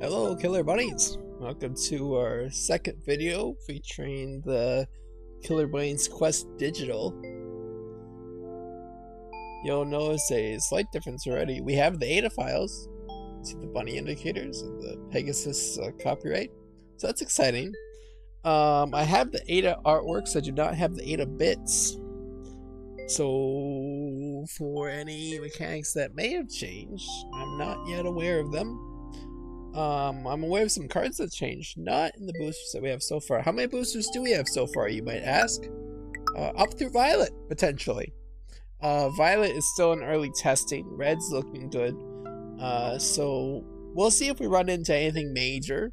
Hello, Killer Bunnies! Welcome to our second video featuring the Killer Bunnies Quest Digital. You'll notice a slight difference already. We have the ADA files. See the bunny indicators and the Pegasus copyright. So that's exciting. I have the ADA artworks. I do not have the ADA bits. So for any mechanics that may have changed, I'm not yet aware of them. I'm aware of some cards that changed, not in the boosters that we have so far. How many boosters do we have so far, you might ask? Up through Violet, potentially. Violet is still in early testing. Red's looking good. So we'll see if we run into anything major.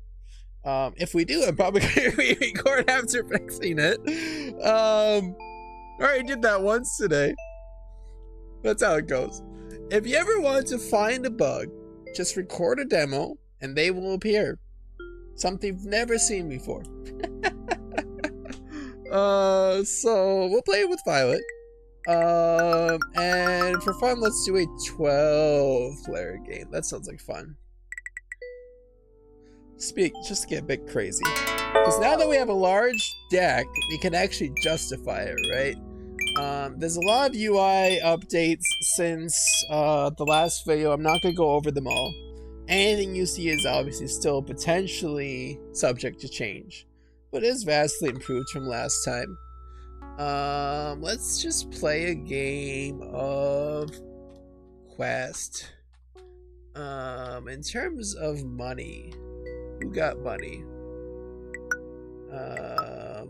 If we do, I'm probably going to re-record after fixing it. I already did that once today. That's how it goes. If you ever want to find a bug, just record a demo and they will appear. Something you've never seen before. So we'll play it with Violet. And for fun, let's do a 12-player game. That sounds like fun. Just to get a bit crazy. Because now that we have a large deck, we can actually justify it, right? There's a lot of UI updates since the last video. I'm not going to go over them all. Anything you see is obviously still potentially subject to change, but is vastly improved from last time. Let's just play a game of Quest. In terms of money, who got money? How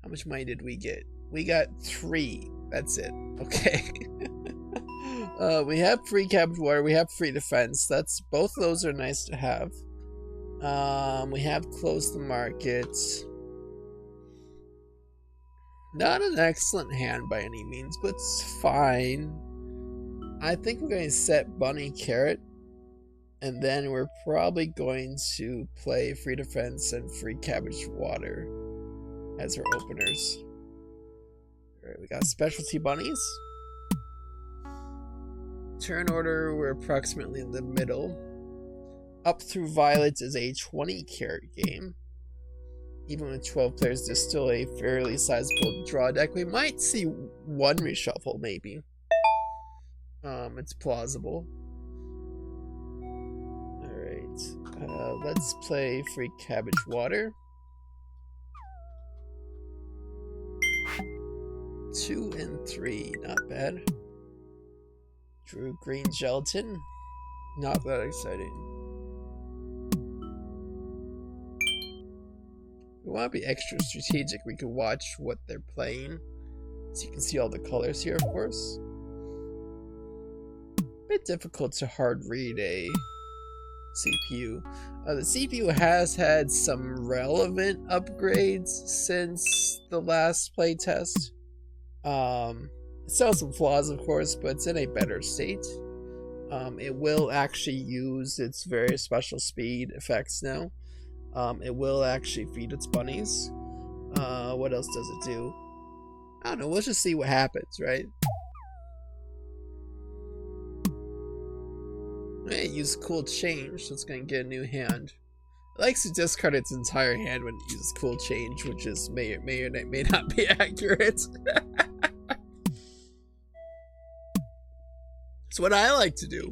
much money did we get? We got 3. That's it. Okay. We have free cabbage water. We have free defense. Both of those are nice to have. We have closed the markets. Not an excellent hand by any means, but it's fine. I think we're going to set Bunny Carrot, and then we're probably going to play free defense and free cabbage water as our openers. Alright, we got specialty bunnies. Turn order, we're approximately in the middle. Up through Violet is a 20-carat game. Even with 12 players, there's still a fairly sizable draw deck. We might see one reshuffle, maybe. It's plausible. Alright, let's play free cabbage water. 2 and 3, not bad. Drew green gelatin, not that exciting. We want to be extra strategic. We can watch what they're playing, so you can see all the colors here, of course. Bit difficult to hard read a CPU. The CPU has had some relevant upgrades since the last playtest. It still has some flaws, of course, but it's in a better state. It will actually use its very special speed effects now. It will actually feed its bunnies. What else does it do? I don't know, let's just see what happens, right? It used cool change, so it's gonna get a new hand. It likes to discard its entire hand when it uses cool change, which is may or may not be accurate. It's what I like to do.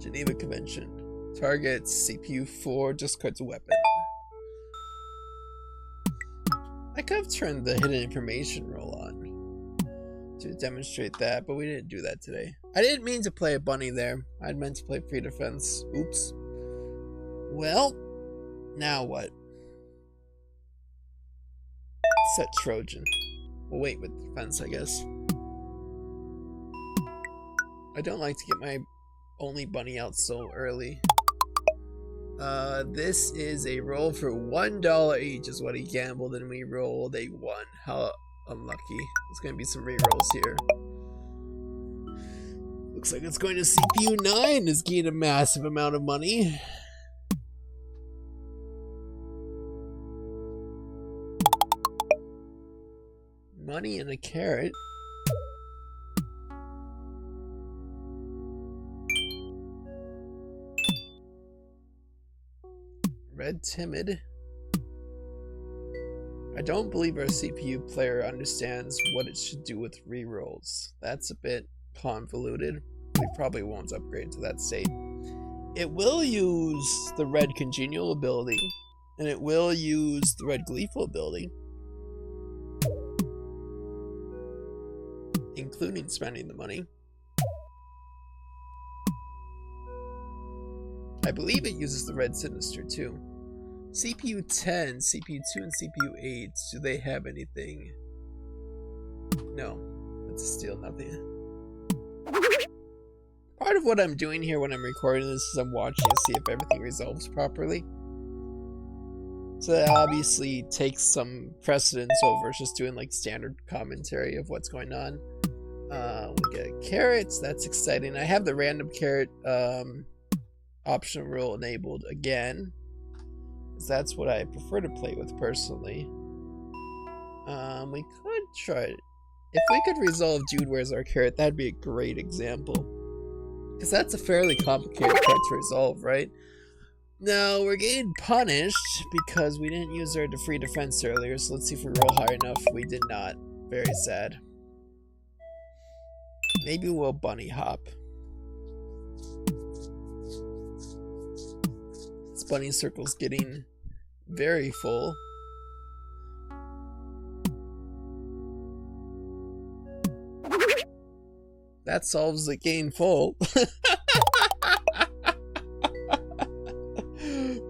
Geneva Convention. Targets CPU 4, discards a weapon. I could have turned the hidden information roll on to demonstrate that, but we didn't do that today. I didn't mean to play a bunny there. I'd meant to play free defense. Oops. Well, now what? Set Trojan. We'll wait with defense, I guess. I don't like to get my only bunny out so early. This is a roll for $1 each is what he gambled, and we rolled a 1. How unlucky. There's gonna be some rerolls here. Looks like it's going to CPU 9 is gained a massive amount of money. Money and a carrot. Red timid. I don't believe our CPU player understands what it should do with rerolls. That's a bit convoluted. We probably won't upgrade to that state. It will use the red congenial ability, and it will use the red gleeful ability, including spending the money. I believe it uses the red sinister too. CPU 10, CPU 2, and CPU 8, do they have anything? No, it's still nothing. Part of what I'm doing here when I'm recording this is I'm watching to see if everything resolves properly. So that obviously takes some precedence over just doing like standard commentary of what's going on. We get carrots, that's exciting. I have the random carrot optional rule enabled again, because that's what I prefer to play with personally. We could try it. If we could resolve Dude Where's Our Carrot, that'd be a great example. Because that's a fairly complicated card to resolve, right? No, we're getting punished because we didn't use our free defense earlier, so let's see if we roll high enough. We did not. Very sad. Maybe we'll bunny hop. This bunny circle's getting very full. That solves the gain full.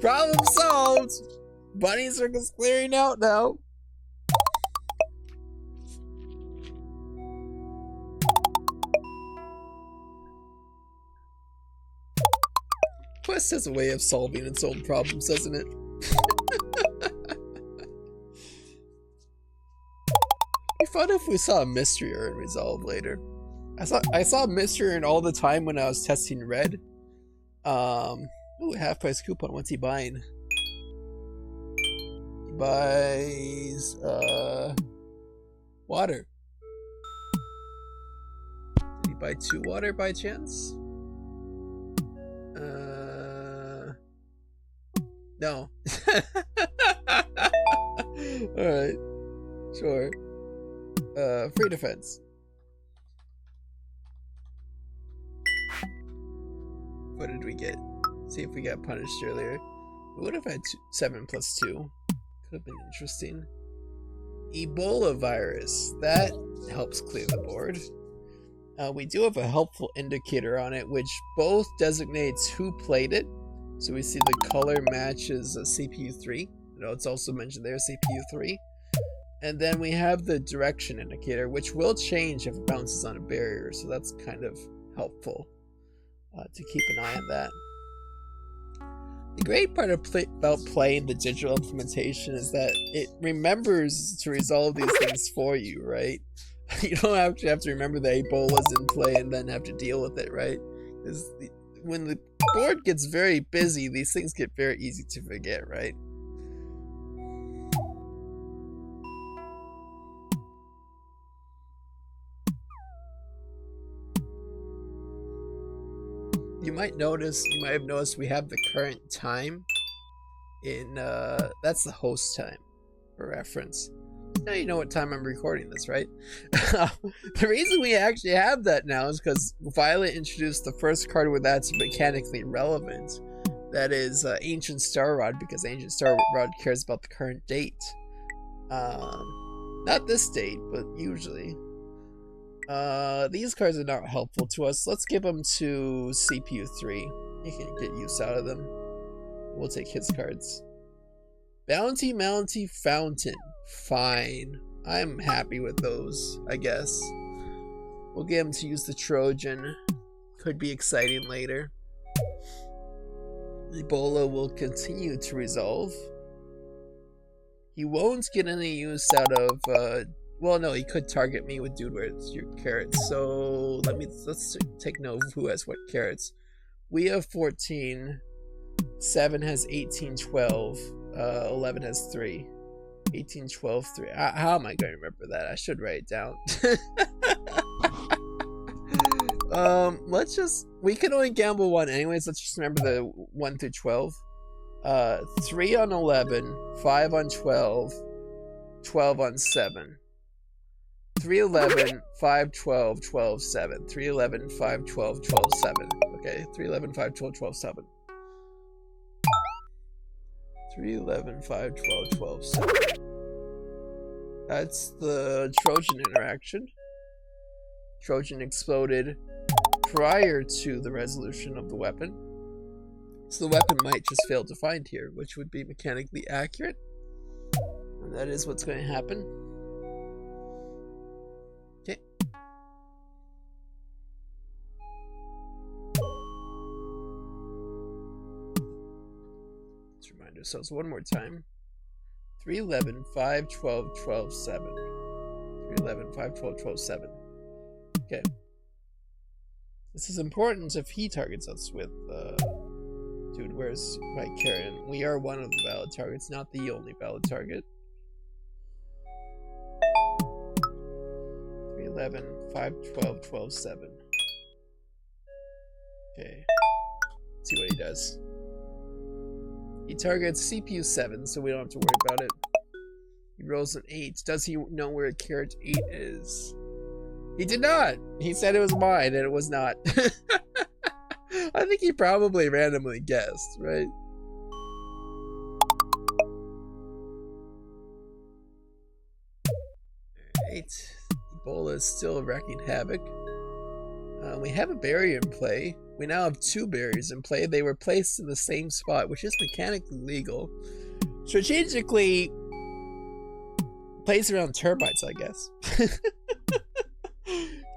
Problem solved! Bunny circle's clearing out now. Quest has a way of solving its own problems, doesn't it? It'd be fun if we saw a mystery urn resolve later. I saw mystery urn all the time when I was testing red. Ooh, half price coupon. What's he buying? He buys water. Did he buy 2 water by chance? No. Alright. Sure. Free defense. What did we get? See if we got punished earlier. We would have had 7 plus 2. Could have been interesting. Ebola virus. That helps clear the board. We do have a helpful indicator on it, which both designates who played it. So we see the color matches CPU 3. You know, it's also mentioned there, CPU 3. And then we have the direction indicator, which will change if it bounces on a barrier. So that's kind of helpful to keep an eye on that. The great part about playing the digital implementation is that it remembers to resolve these things for you, right? You don't actually have to remember that Ebola's in play and then have to deal with it, right? Because when the board gets very busy, these things get very easy to forget, right? You might have noticed we have the current time in, that's the host time, for reference. Now you know what time I'm recording this, right? The reason we actually have that now is because Violet introduced the first card where that's mechanically relevant. That is Ancient Star Rod, because Ancient Star Rod cares about the current date. Not this date, but usually. These cards are not helpful to us. Let's give them to CPU 3. You can get use out of them. We'll take his cards. Bounty Mounty Fountain. Fine. I'm happy with those, I guess. We'll get him to use the Trojan. Could be exciting later. Ebola will continue to resolve. He won't get any use out of, well, no, he could target me with Dude Where's Your Carrots. So let's take note of who has what carrots. We have 14. 7 has 18, 12. 11 has 3. 18, 12, 3. How am I going to remember that? I should write it down. We can only gamble 1 anyways. Let's just remember the 1 through 12. 3 on 11, 5 on 12, 12 on 7. 3, 11, 5, 12, 12, 7. 3, 11, 5, 12, 12, 7. Okay, 3, 11, 5, 12, 12, 7. 3, 11, 5, 12, 12, 7. That's the Trojan interaction. Trojan exploded prior to the resolution of the weapon. So the weapon might just fail to find here, which would be mechanically accurate. And that is what's going to happen. Okay. Let's remind ourselves one more time. 3, 11, 5, 12, 12, 7. 3, 11, 5, 12, 12, 7. Okay. This is important if he targets us with, dude, where's my Karen? We are one of the valid targets, not the only valid target. 3, 11, 5, 12, 12, 7. Okay. Let's see what he does. He targets CPU 7, so we don't have to worry about it. He rolls an 8. Does he know where carrot 8 is? He did not! He said it was mine, and it was not. I think he probably randomly guessed, right? Alright. Ebola is still wreaking havoc. We have a barrier in play. We now have 2 barriers in play. They were placed in the same spot, which is mechanically legal. Strategically, placed around termites, I guess.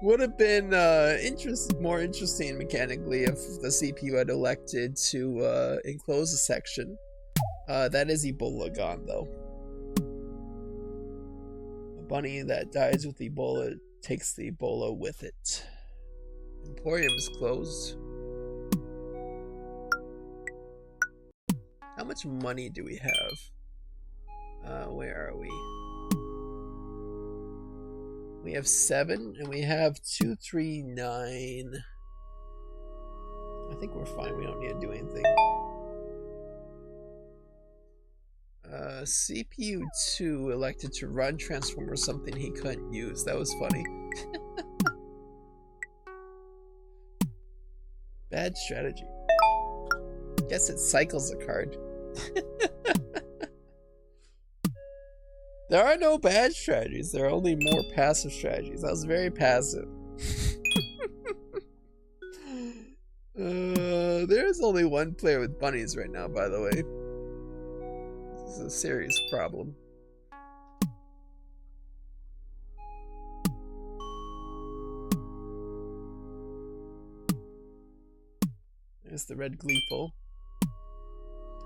Would have been more interesting mechanically if the CPU had elected to enclose a section. That is Ebola gone, though. A bunny that dies with Ebola takes the Ebola with it. Emporium is closed. How much money do we have? Where are we? We have 7, and we have 2, 3, 9. I think we're fine. We don't need to do anything. CPU 2 elected to run transformer something he couldn't use. That was funny. Bad strategy. Guess it cycles a card. There are no bad strategies. There are only more passive strategies. That was very passive. There's only one player with bunnies right now, by the way. This is a serious problem. There's the red gleeful.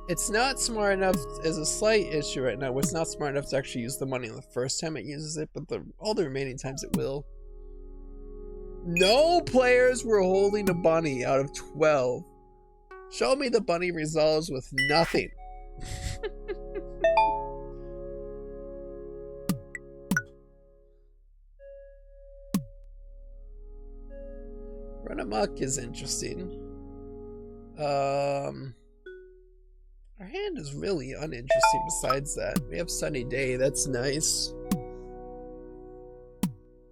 It's not smart enough, as a slight issue right now, it's not smart enough to actually use the money the first time it uses it, but all the remaining times it will. No players were holding a bunny out of 12. Show me the bunny resolves with nothing. Run amok is interesting. Our hand is really uninteresting besides that. We have sunny day, that's nice.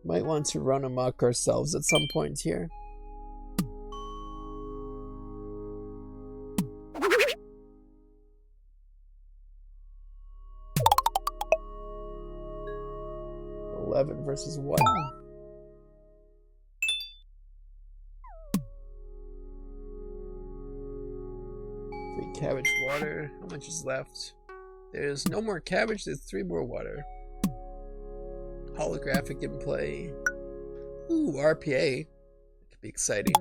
Might want to run amok ourselves at some point here. $11 versus 1. Cabbage water. How much is left? There's no more cabbage. There's 3 more water. Holographic in play. Ooh, RPA. That could be exciting.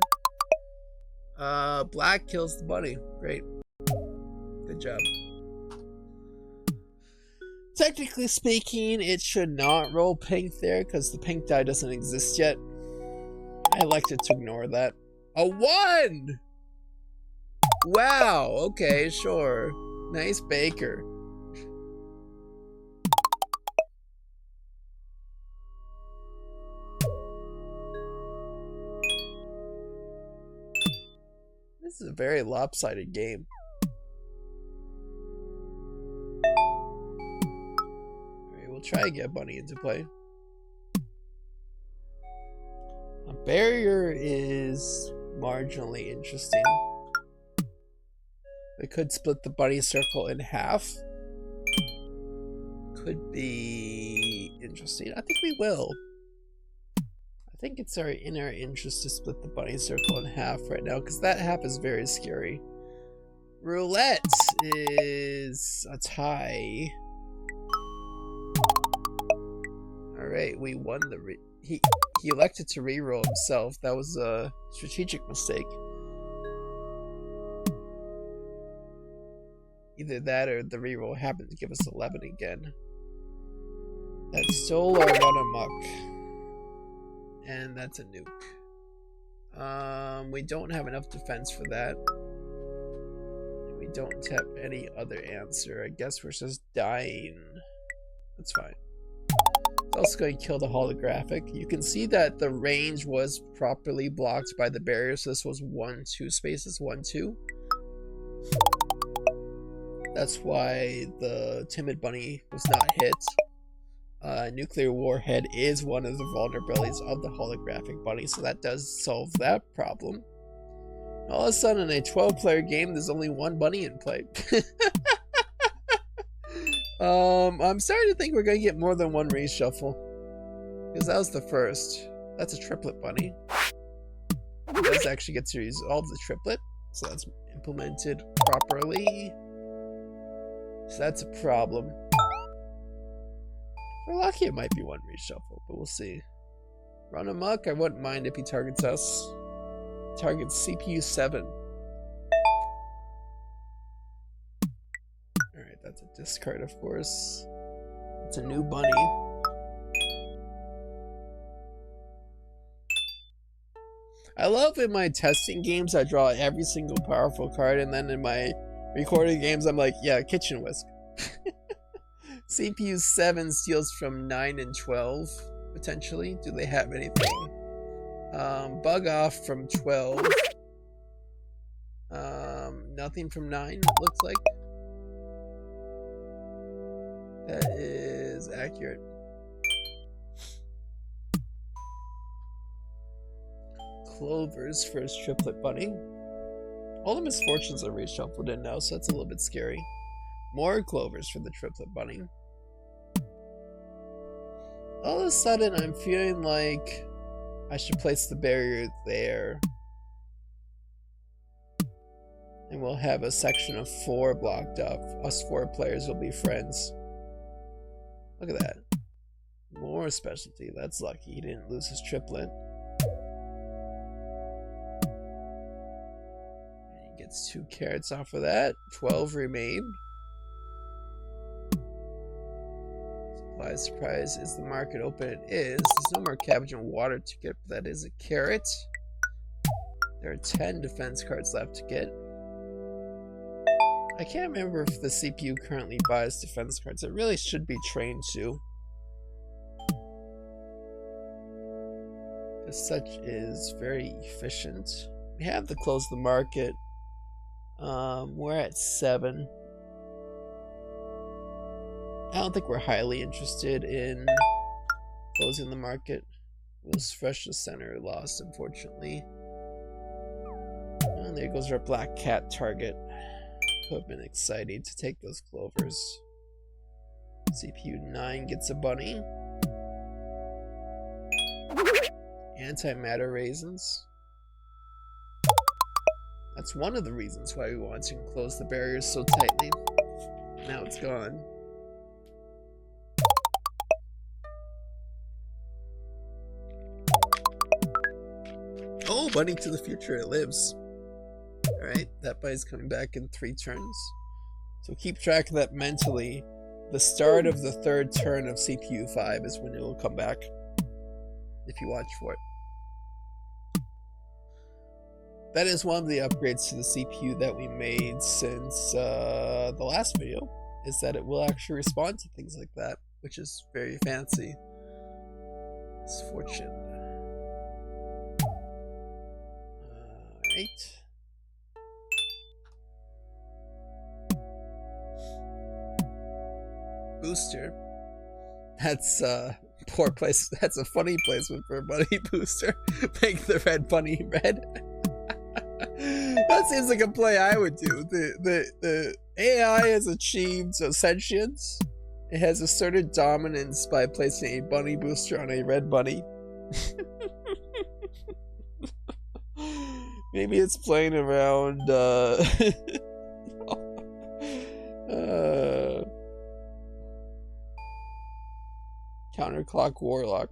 Black kills the bunny. Great. Good job. Technically speaking, it should not roll pink there because the pink die doesn't exist yet. I elected to ignore that. A 1! Wow, okay, sure. Nice baker. This is a very lopsided game. try to get bunny into play. A barrier is marginally interesting. We could split the bunny circle in half. Could be interesting. I think we will. I think it's in our interest to split the bunny circle in half right now, because that half is very scary. Roulette is a tie. Alright, we won the he elected to reroll himself. That was a strategic mistake. Either that or the reroll happened to give us 11 again. That stole our run amok. And that's a nuke. We don't have enough defense for that. And we don't have any other answer. I guess we're just dying. That's fine. It's also going to kill the holographic. You can see that the range was properly blocked by the barrier. So this was 1-2 spaces. 1-2. That's why the timid bunny was not hit. Nuclear warhead is one of the vulnerabilities of the holographic bunny, so that does solve that problem. All of a sudden, in a 12-player game, there's only one bunny in play. I'm starting to think we're going to get more than one reshuffle. Because that was the first. That's a triplet bunny. It does actually get to resolve the triplet, so that's implemented properly. So that's a problem. We're lucky it might be one reshuffle, but we'll see. Run amok, I wouldn't mind if he targets us. Targets CPU 7. Alright, that's a discard, of course. It's a new bunny. I love in my testing games, I draw every single powerful card, and then in my recording games, I'm like, yeah, kitchen whisk. CPU 7 steals from 9 and 12, potentially. Do they have anything? Bug off from 12. Nothing from 9, looks like. That is accurate. Clover's first triplet bunny. All the misfortunes are reshuffled in now, so that's a little bit scary. More clovers for the triplet bunny. All of a sudden, I'm feeling like I should place the barrier there. And we'll have a section of 4 blocked up. Us 4 players will be friends. Look at that. More specialty. That's lucky. He didn't lose his triplet. And he gets 2 carrots off of that. 12 remain. Surprise, surprise. Is the market open? It is. There's no more cabbage and water to get, but that is a carrot. There are 10 defense cards left to get. I can't remember if the CPU currently buys defense cards. It really should be trained to. As such is very efficient. We have to close the market. We're at 7. I don't think we're highly interested in closing the market. It was fresh to center lost, unfortunately. And there goes our black cat target. Could have been exciting to take those clovers. CPU 9 gets a bunny. Antimatter raisins. That's one of the reasons why we want to close the barriers so tightly. Now it's gone. Oh, bunny to the future, it lives. Alright, that bunny's coming back in 3 turns. So keep track of that mentally. The start of the 3rd turn of CPU 5 is when it will come back. If you watch for it. That is one of the upgrades to the CPU that we made since the last video. Is that it will actually respond to things like that. Which is very fancy. It's fortune. Alright. Booster. That's poor place. That's a funny placement for a bunny booster. Make the red bunny red. That seems like a play I would do. The AI has achieved sentience. It has asserted dominance by placing a bunny booster on a red bunny. Maybe it's playing around counterclock warlock.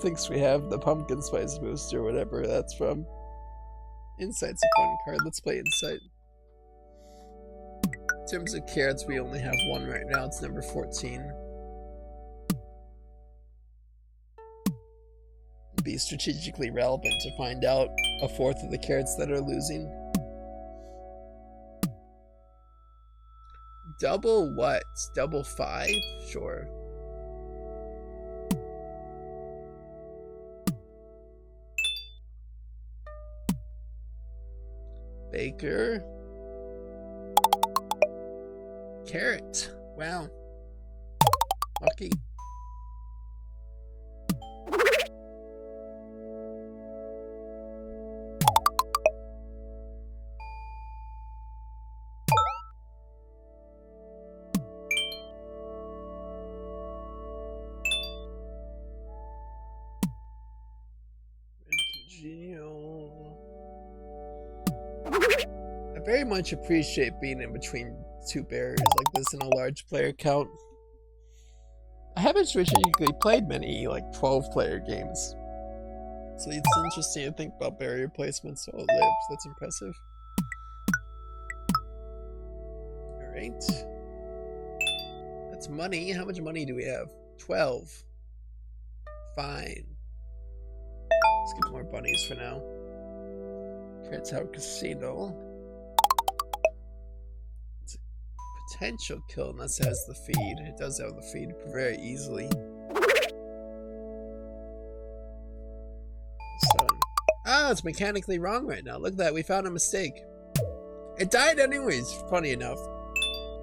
Thinks we have the pumpkin spice booster, whatever that's from. Insight's a fun card. Let's play Insight. In terms of carrots, we only have one right now. It's number 14. Be strategically relevant to find out a fourth of the carrots that are losing. Double what? Double 5? Sure. Baker. Carrot. Wow. Lucky. I very much appreciate being in between two barriers like this in a large player count. I haven't strategically played many, like 12-player games. So it's interesting to think about barrier placements. Oh, it lives. That's impressive. Alright. That's money. How much money do we have? 12. Fine. Let's get more bunnies for now. Carrot Tower Casino. It's a potential kill unless it has the feed. It does have the feed very easily. So, it's mechanically wrong right now. Look at that. We found a mistake. It died anyways, funny enough.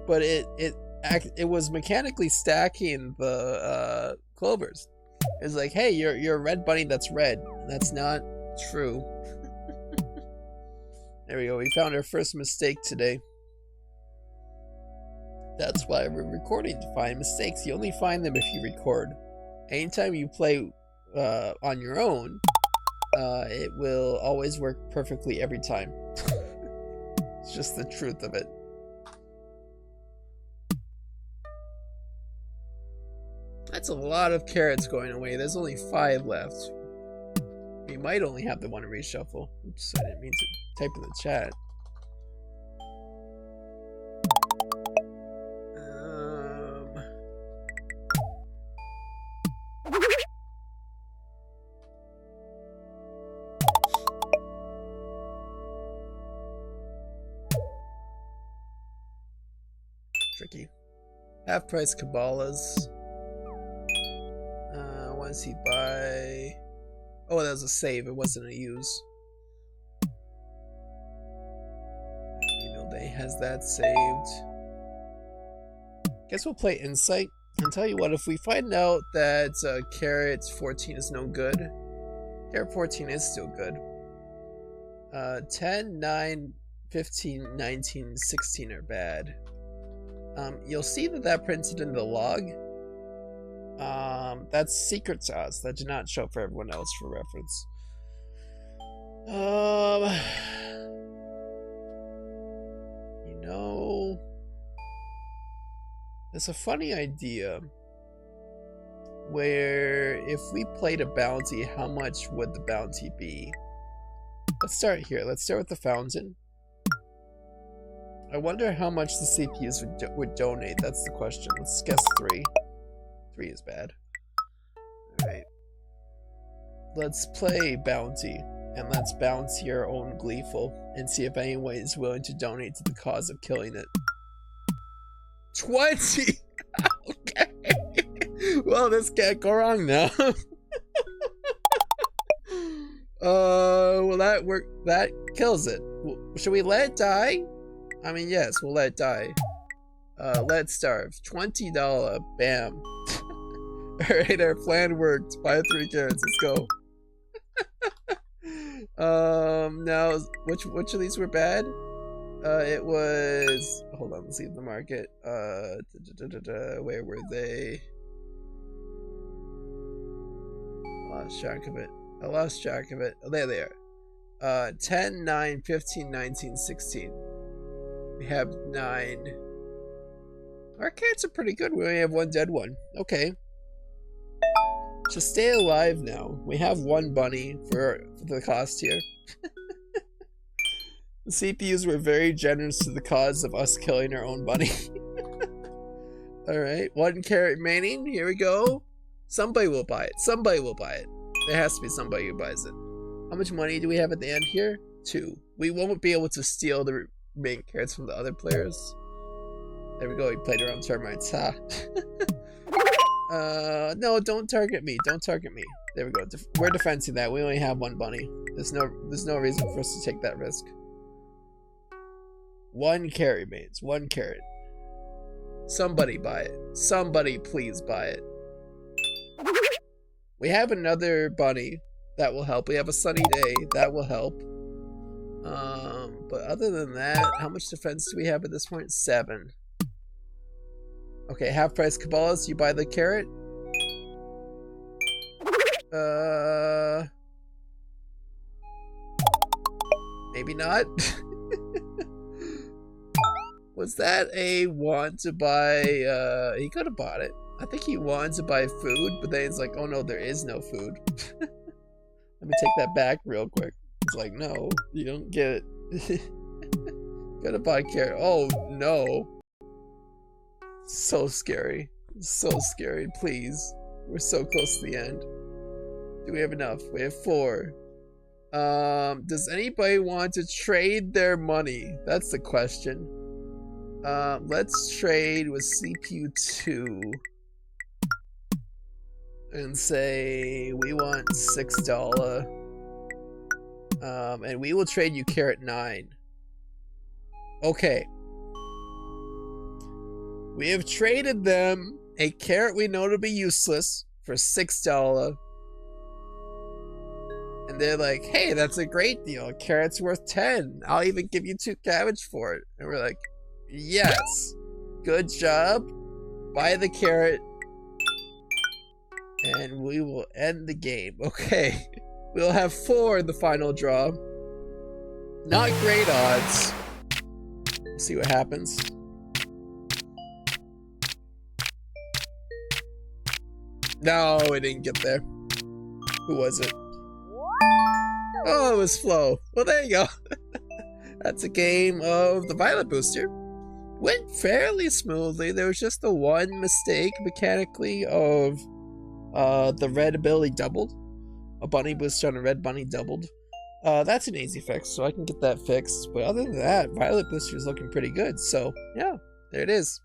But it was mechanically stacking the clovers. It's like, hey, you're a red bunny that's red. That's not true. There we go. We found our first mistake today. That's why we're recording, to find mistakes. You only find them if you record. Anytime you play on your own, it will always work perfectly every time. It's just the truth of it. That's a lot of carrots going away. There's only 5 left. We might only have the one reshuffle. Oops, I didn't mean to type in the chat. Tricky. Half price Kabbalahs. What does he buy? Oh, that was a save. It wasn't a use. You know, they has that saved. Guess we'll play Insight. And tell you what, if we find out that Carrot 14 is no good, Carrot 14 is still good. 10, 9, 15, 19, 16 are bad. You'll see that printed in the log. That's secret to us. That did not show for everyone else for reference. You know, it's a funny idea where if we played a bounty, how much would the bounty be? Let's start here. Let's start with the fountain. I wonder how much the CPUs would donate. That's the question. Let's guess 3. 3 is bad. Alright. Let's play Bounty. And let's bounty our own Gleeful. And see if anyone is willing to donate to the cause of killing it. 20! Okay. Well, this can't go wrong now. Will that work? That kills it. Should we let it die? I mean, yes, we'll let it die. Let's starve. $20. Bam. Alright, our plan worked. Buy 3 carrots. Let's go. Now, which of these were bad? It was... Hold on, let's leave the market. Where were they? I lost track of it. Oh, there they are. 10, 9, 15, 19, 16. We have 9. Our carrots are pretty good. We only have 1 dead one. Okay. Just stay alive now. We have 1 bunny for the cost here. The CPUs were very generous to the cause of us killing our own bunny. Alright, 1 carrot remaining. Here we go. Somebody will buy it. Somebody will buy it. There has to be somebody who buys it. How much money do we have at the end here? 2. We won't be able to steal the remaining carrots from the other players. There we go. We played around termites. Ha. No, don't target me. Don't target me. There we go. We're defending that. We only have 1 bunny. There's no reason for us to take that risk. 1 carrot remains. 1 carrot. Somebody buy it. Somebody please buy it. We have another bunny. That will help. We have a sunny day. That will help. But other than that, how much defense do we have at this point? 7. Okay, half price Kabbalahs, you buy the carrot? Maybe not. Was that a want to buy, he could have bought it. I think he wanted to buy food, but then he's like, oh no, there is no food. Let me take that back real quick. It's like, no, you don't get it. Gotta buy carrot. Oh no. So scary. So scary, please. We're so close to the end. Do we have enough? We have 4. Does anybody want to trade their money? That's the question. Let's trade with CPU 2. And say we want $6. And we will trade you carrot 9. Okay. We have traded them a carrot we know to be useless for $6. And they're like, hey, that's a great deal. A carrot's worth 10. I'll even give you 2 cabbage for it. And we're like, yes. Good job. Buy the carrot. And we will end the game. Okay. We'll have 4 in the final draw. Not great odds. Let's see what happens. No, it didn't get there. Who was it? Oh, it was Flo. Well, there you go. That's a game of the Violet Booster. Went fairly smoothly. There was just the one mistake mechanically of the red ability doubled. A bunny booster on a red bunny doubled. That's an easy fix, so I can get that fixed. But other than that, Violet Booster is looking pretty good. So, yeah, there it is.